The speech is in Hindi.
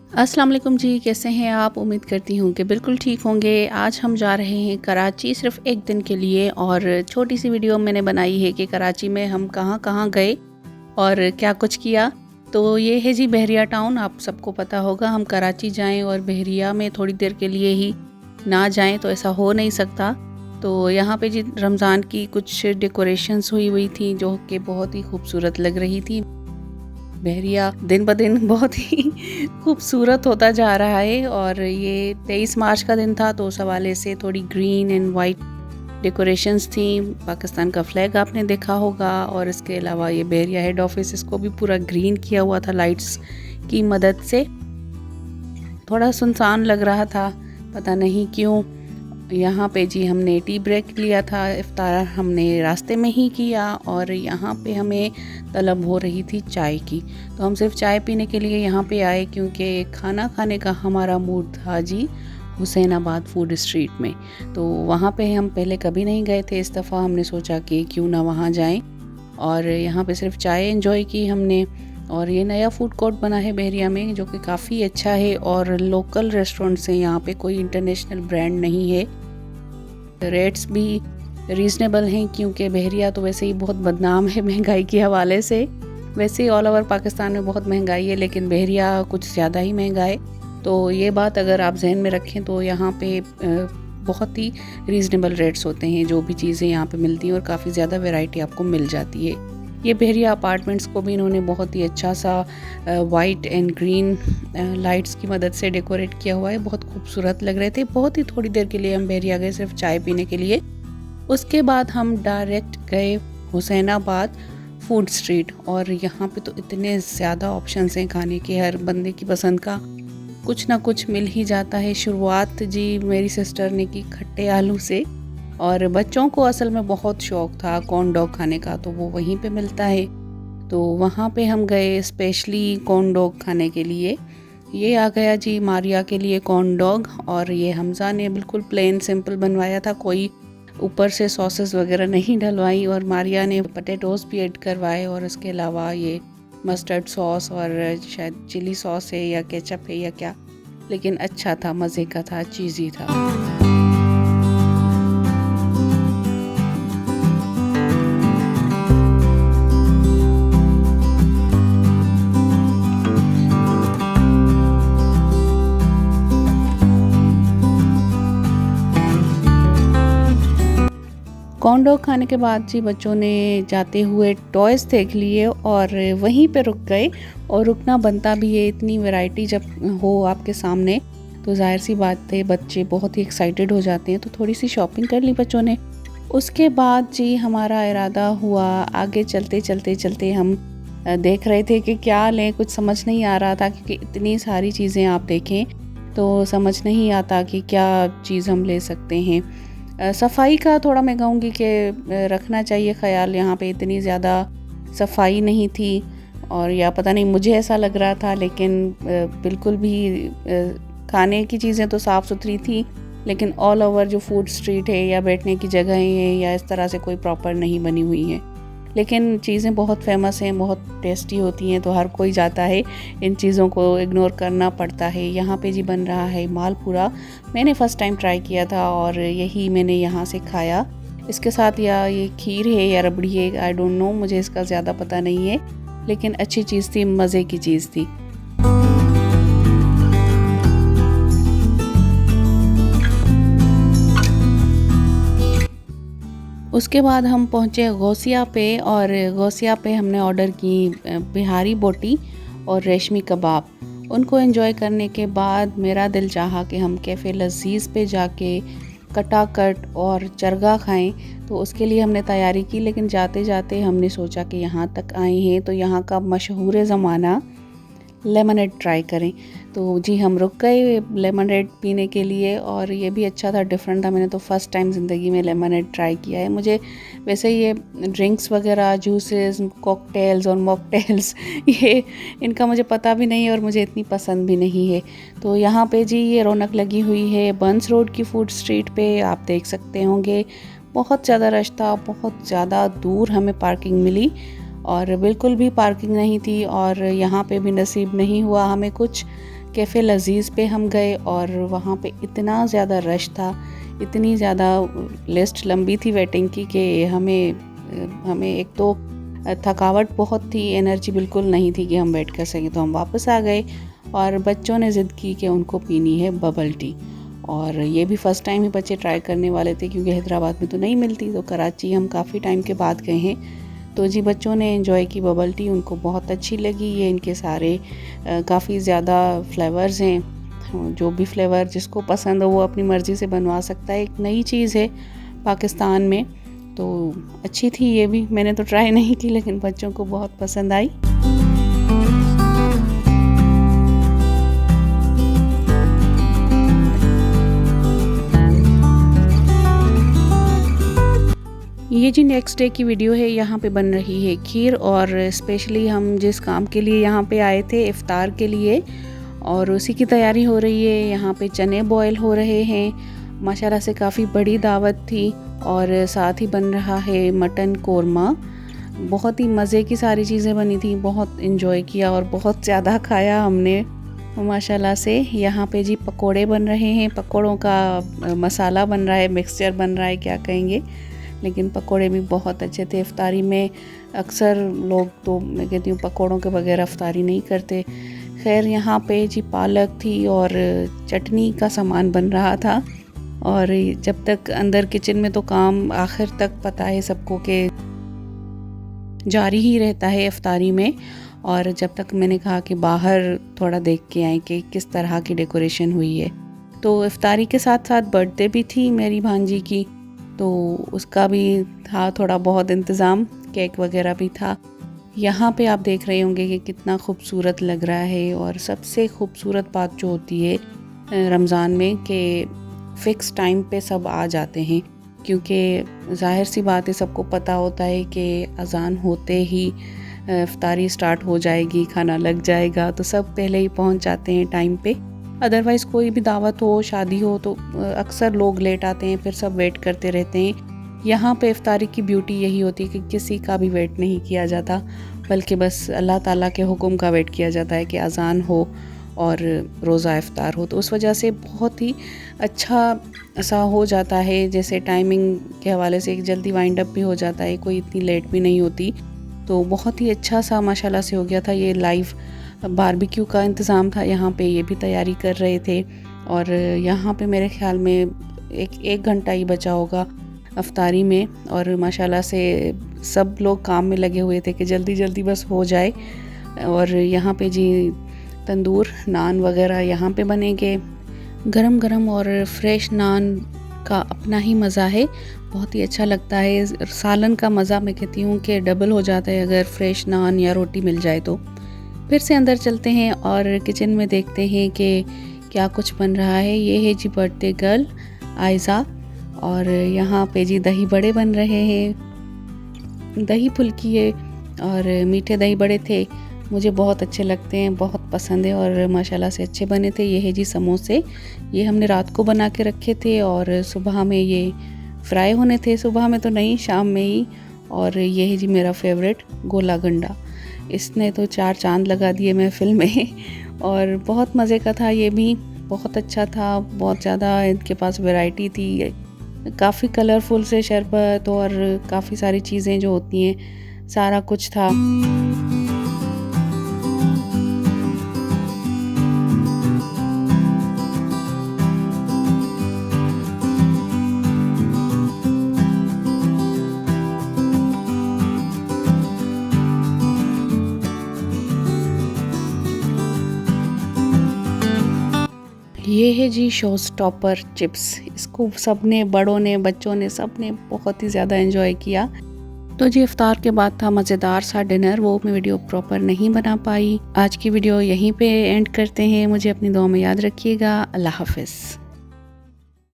अस्सलाम वालेकुम जी, कैसे हैं आप? उम्मीद करती हूँ कि बिल्कुल ठीक होंगे। आज हम जा रहे हैं कराची सिर्फ़ एक दिन के लिए और छोटी सी वीडियो मैंने बनाई है कि कराची में हम कहाँ-कहाँ गए और क्या कुछ किया। तो ये है जी बहरिया टाउन, आप सबको पता होगा। हम कराची जाएँ और बहरिया में थोड़ी देर के लिए ही ना जाएँ तो ऐसा हो नहीं सकता। तो यहाँ पे जी रमज़ान की कुछ डेकोरेशंस हुई हुई थी जो कि बहुत ही खूबसूरत लग रही थी। बहरिया दिन ब दिन बहुत ही खूबसूरत होता जा रहा है और ये 23 मार्च का दिन था तो उस हवाले से थोड़ी ग्रीन एंड वाइट डेकोरेशंस थी। पाकिस्तान का फ्लैग आपने देखा होगा और इसके अलावा ये बहरिया हेड ऑफिस, इसको भी पूरा ग्रीन किया हुआ था लाइट्स की मदद से। थोड़ा सुनसान लग रहा था, पता नहीं क्यों। यहाँ पे जी हमने टी ब्रेक लिया था, इफ्तार हमने रास्ते में ही किया और यहाँ पे हमें तलब हो रही थी चाय की। तो हम सिर्फ चाय पीने के लिए यहाँ पे आए क्योंकि खाना खाने का हमारा मूड था जी हुसैनाबाद फूड स्ट्रीट में। तो वहाँ पे हम पहले कभी नहीं गए थे, इस दफ़ा हमने सोचा कि क्यों ना वहाँ जाएं और यहाँ पे सिर्फ चाय एंजॉय की हमने। और ये नया फूड कोर्ट बना है बहरिया में जो कि काफ़ी अच्छा है और लोकल रेस्टोरेंट्स हैं यहाँ पे, कोई इंटरनेशनल ब्रांड नहीं है। रेट्स भी रीज़नेबल हैं क्योंकि बहरिया तो वैसे ही बहुत बदनाम है महंगाई के हवाले से। वैसे ही ऑल ओवर पाकिस्तान में बहुत महंगाई है लेकिन बहरिया कुछ ज़्यादा ही महंगा है। तो ये बात अगर आप जहन में रखें तो यहाँ पे बहुत ही रीज़नेबल रेट्स होते हैं, जो भी चीज़ें यहाँ पे मिलती हैं और काफ़ी ज़्यादा वैरायटी आपको मिल जाती है। ये बहरिया अपार्टमेंट्स को भी इन्होंने बहुत ही अच्छा सा वाइट एंड ग्रीन लाइट्स की मदद से डेकोरेट किया हुआ है, बहुत खूबसूरत लग रहे थे। बहुत ही थोड़ी देर के लिए हम बहरिया गए सिर्फ चाय पीने के लिए। उसके बाद हम डायरेक्ट गए हुसैनाबाद फूड स्ट्रीट और यहाँ पे तो इतने ज़्यादा ऑप्शंस हैं खाने के, हर बंदे की पसंद का कुछ ना कुछ मिल ही जाता है। शुरुआत जी मेरी सिस्टर ने की खट्टे आलू से और बच्चों को असल में बहुत शौक़ था कॉर्न डॉग खाने का, तो वो वहीं पे मिलता है। तो वहाँ पे हम गए स्पेशली कॉर्न डॉग खाने के लिए। ये आ गया जी मारिया के लिए कॉर्न डॉग और ये हमज़ा ने बिल्कुल प्लेन सिंपल बनवाया था, कोई ऊपर से सॉसेस वगैरह नहीं डलवाई और मारिया ने पोटैटोज़ भी ऐड करवाए और इसके अलावा ये मस्टर्ड सॉस और शायद चिली सॉस है या केचप है या क्या, लेकिन अच्छा था, मज़े का था, चीज़ी था। कॉर्न डॉग खाने के बाद जी बच्चों ने जाते हुए टॉयज़ देख लिए और वहीं पे रुक गए और रुकना बनता भी है। इतनी वैरायटी जब हो आपके सामने तो जाहिर सी बात है बच्चे बहुत ही एक्साइटेड हो जाते हैं, तो थोड़ी सी शॉपिंग कर ली बच्चों ने। उसके बाद जी हमारा इरादा हुआ आगे चलते चलते चलते हम देख रहे थे कि क्या लें, कुछ समझ नहीं आ रहा था क्योंकि इतनी सारी चीज़ें आप देखें तो समझ नहीं आता कि क्या चीज़ हम ले सकते हैं। सफाई का थोड़ा मैं कहूँगी कि रखना चाहिए ख्याल, यहाँ पे इतनी ज़्यादा सफाई नहीं थी और या पता नहीं मुझे ऐसा लग रहा था, लेकिन बिल्कुल भी खाने की चीज़ें तो साफ़ सुथरी थी लेकिन ऑल ओवर जो फूड स्ट्रीट है या बैठने की जगहें हैं या इस तरह से कोई प्रॉपर नहीं बनी हुई हैं। लेकिन चीज़ें बहुत फेमस हैं, बहुत टेस्टी होती हैं तो हर कोई जाता है, इन चीज़ों को इग्नोर करना पड़ता है। यहाँ पे जी बन रहा है मालपुरा, मैंने फ़र्स्ट टाइम ट्राई किया था और यही मैंने यहाँ से खाया। इसके साथ या ये खीर है या रबड़ी है, आई डोंट नो, मुझे इसका ज़्यादा पता नहीं है, लेकिन अच्छी चीज़ थी, मज़े की चीज़ थी। उसके बाद हम पहुँचे गौसिया पे और गौसिया पे हमने ऑर्डर की बिहारी बोटी और रेशमी कबाब। उनको एंजॉय करने के बाद मेरा दिल चाहा कि हम कैफ़े लज़ीज़ पे जाके कटाकट और चरगा खाएं, तो उसके लिए हमने तैयारी की। लेकिन जाते जाते हमने सोचा कि यहाँ तक आए हैं तो यहाँ का मशहूर ज़माना लेमनेड ट्राई करें। तो जी हम रुक गए लेमनेड पीने के लिए और ये भी अच्छा था, डिफरेंट था। मैंने तो फ़र्स्ट टाइम ज़िंदगी में लेमनेड ट्राई किया है। मुझे वैसे ये ड्रिंक्स वगैरह, जूसेस, कॉकटेल्स और मॉकटेल्स ये इनका मुझे पता भी नहीं और मुझे इतनी पसंद भी नहीं है। तो यहाँ पे जी ये रौनक लगी हुई है बंस रोड की फूड स्ट्रीट पे, आप देख सकते होंगे बहुत ज़्यादा रश था, बहुत ज़्यादा दूर हमें पार्किंग मिली और बिल्कुल भी पार्किंग नहीं थी और यहाँ पे भी नसीब नहीं हुआ हमें कुछ, कैफ़े लजीज़ पे हम गए और वहाँ पे इतना ज़्यादा रश था, इतनी ज़्यादा लिस्ट लंबी थी वेटिंग की कि हमें एक तो थकावट बहुत थी, एनर्जी बिल्कुल नहीं थी कि हम वेट कर सकें। तो हम वापस आ गए और बच्चों ने ज़िद की कि उनको पीनी है बबल टी, और ये भी फ़र्स्ट टाइम ही बच्चे ट्राई करने वाले थे क्योंकि हैदराबाद में तो नहीं मिलती। तो कराची हम काफ़ी टाइम के बाद गए हैं, तो जी बच्चों ने एंजॉय की बबल टी, उनको बहुत अच्छी लगी। ये इनके सारे काफ़ी ज़्यादा फ्लेवर्स हैं, जो भी फ्लेवर जिसको पसंद हो वो अपनी मर्ज़ी से बनवा सकता है। एक नई चीज़ है पाकिस्तान में, तो अच्छी थी ये भी। मैंने तो ट्राई नहीं की लेकिन बच्चों को बहुत पसंद आई। ये जी नेक्स्ट डे की वीडियो है। यहाँ पे बन रही है खीर, और स्पेशली हम जिस काम के लिए यहाँ पे आए थे इफ़्तार के लिए, और उसी की तैयारी हो रही है। यहाँ पे चने बॉयल हो रहे हैं। माशाल्लाह से काफ़ी बड़ी दावत थी, और साथ ही बन रहा है मटन कोरमा। बहुत ही मज़े की सारी चीज़ें बनी थी, बहुत इन्जॉय किया और बहुत ज़्यादा खाया हमने माशाल्लाह से। यहाँ पे जी पकोड़े बन रहे हैं, पकोड़ों का मसाला बन रहा है, मिक्सचर बन रहा है, क्या कहेंगे, लेकिन पकोड़े भी बहुत अच्छे थे। इफ्तारी में अक्सर लोग, तो मैं कहती हूँ, पकोड़ों के बगैर इफ्तारी नहीं करते। खैर यहाँ पे जी पालक थी और चटनी का सामान बन रहा था, और जब तक अंदर किचन में तो काम आखिर तक पता है सबको कि जारी ही रहता है इफ्तारी में। और जब तक मैंने कहा कि बाहर थोड़ा देख के आए कि किस तरह की डेकोरेशन हुई है। तो इफ्तारी के साथ साथ बर्थडे भी थी मेरी भांजी की, तो उसका भी था थोड़ा बहुत इंतज़ाम, केक वगैरह भी था। यहाँ पे आप देख रहे होंगे कि कितना खूबसूरत लग रहा है। और सबसे खूबसूरत बात जो होती है रमज़ान में कि फ़िक्स टाइम पे सब आ जाते हैं, क्योंकि ज़ाहिर सी बात है सबको पता होता है कि अज़ान होते ही इफ्तारी स्टार्ट हो जाएगी, खाना लग जाएगा, तो सब पहले ही पहुँच जाते हैं टाइम पे। अदरवाइज़ कोई भी दावत हो, शादी हो, तो अक्सर लोग लेट आते हैं, फिर सब वेट करते रहते हैं। यहाँ पे इफ्तारी की ब्यूटी यही होती है कि किसी का भी वेट नहीं किया जाता, बल्कि बस अल्लाह ताला के हुक्म का वेट किया जाता है कि अज़ान हो और रोज़ा इफ्तार हो। तो उस वजह से बहुत ही अच्छा सा हो जाता है। जैसे टाइमिंग के हवाले से जल्दी वाइंड अप भी हो जाता है, कोई इतनी लेट भी नहीं होती। तो बहुत ही अच्छा सा माशाल्लाह से हो गया था। ये लाइव बारबेक्यू का इंतज़ाम था, यहाँ पे ये भी तैयारी कर रहे थे। और यहाँ पे मेरे ख़्याल में एक घंटा ही बचा होगा इफ्तारी में, और माशाल्लाह से सब लोग काम में लगे हुए थे कि जल्दी जल्दी बस हो जाए। और यहाँ पे जी तंदूर नान वगैरह यहाँ पे बनेंगे। गरम गरम और फ्रेश नान का अपना ही मज़ा है, बहुत ही अच्छा लगता है। सालन का मज़ा मैं कहती हूँ कि डबल हो जाता है अगर फ्रेश नान या रोटी मिल जाए तो। फिर से अंदर चलते हैं और किचन में देखते हैं कि क्या कुछ बन रहा है। ये है जी बर्थडे गर्ल आयज़ा, और यहाँ पे जी दही बड़े बन रहे हैं। दही फुल्की है और मीठे दही बड़े थे, मुझे बहुत अच्छे लगते हैं, बहुत पसंद है, और माशाल्लाह से अच्छे बने थे। ये है जी समोसे, ये हमने रात को बना के रखे थे और सुबह में ये फ्राई होने थे। सुबह में तो नहीं, शाम में ही। और ये है जी मेरा फेवरेट गोला गंडा, इसने तो 4 चांद लगा दिए महफिल में। और बहुत मज़े का था, ये भी बहुत अच्छा था। बहुत ज़्यादा इनके पास वैरायटी थी, काफ़ी कलरफुल से शरबत और काफ़ी सारी चीज़ें जो होती हैं, सारा कुछ था। ये है जी शो स्टॉपर चिप्स, इसको सबने, बड़ों ने, बच्चों ने, सब ने बहुत ही ज़्यादा एंजॉय किया। तो जी इफ्तार के बाद था मज़ेदार सा डिनर, वो मैं वीडियो प्रॉपर नहीं बना पाई। आज की वीडियो यहीं पे एंड करते हैं। मुझे अपनी दुआ में याद रखिएगा। अल्लाह हाफ़िज़।